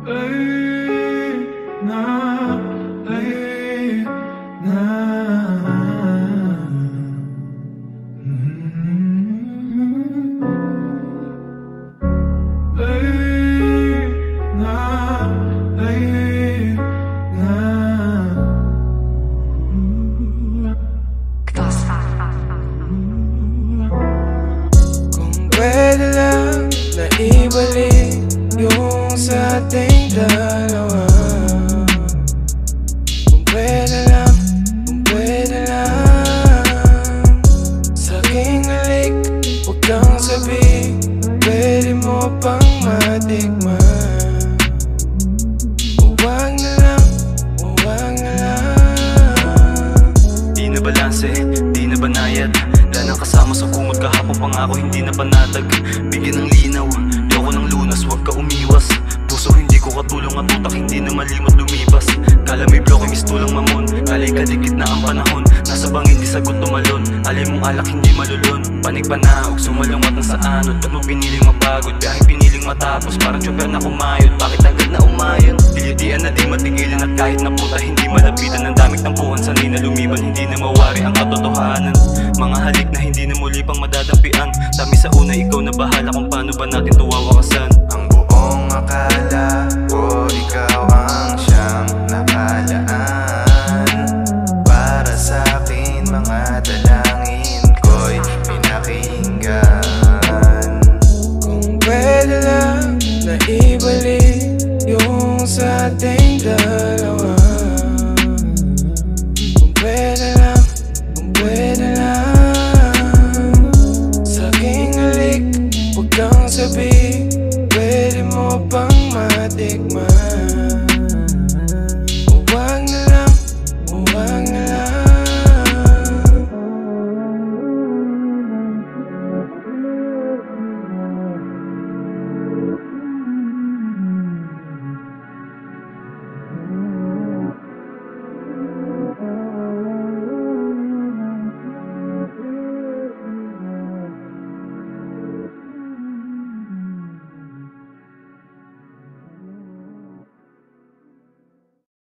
ay na, ay na. Ay na, ay na. Kung pwede lang na ibalik yung sa ating dalawa. Kung pwede lang, kung pwede lang. Sa aking halik, huwag kang sabihin pwede mo pang matikman. Huwag na lang, huwag na lang. Di na balanse, di na banayad. Wala nang kasama sa kumot kahapon, pangako hindi na panatag. Bigyan ng linaw, di ako ng lunas, huwag ka umiwas. Puso hindi ko katulong at utak hindi na malimot lumipas. Kala may bloke, mistulang mamon, kala'y kadikit na ang panahon. Nasa bangin, di sagot tumalon, alay mong alak hindi malulon. Panig panaog, sumalungat na sa anod. Ba't mo piniling mapagod, biyaheng piniling matapos. Parang tsoper na kumayod, bakit agad na umayon? Dilitian na di matigilan at kahit na puta hindi malapitan. Ang daming tampuhan, sanay na lumiban, hindi na mawari ang katotohanan. Mga halik na hindi na muli pang madadampian. Dami sa una, ikaw na bahala kung paano ba natin ito wawakasan. Ang buong akala ko ikaw ang siyang nakalaan. Para sa akin mga dalangin ko'y pinakinggan. Kung pwede lang na ibalik yung sa ating dalawa. Kung pwede lang, kung pwede lang. Sa aking halik, huwag kang sabihin pwede mo pang matikman.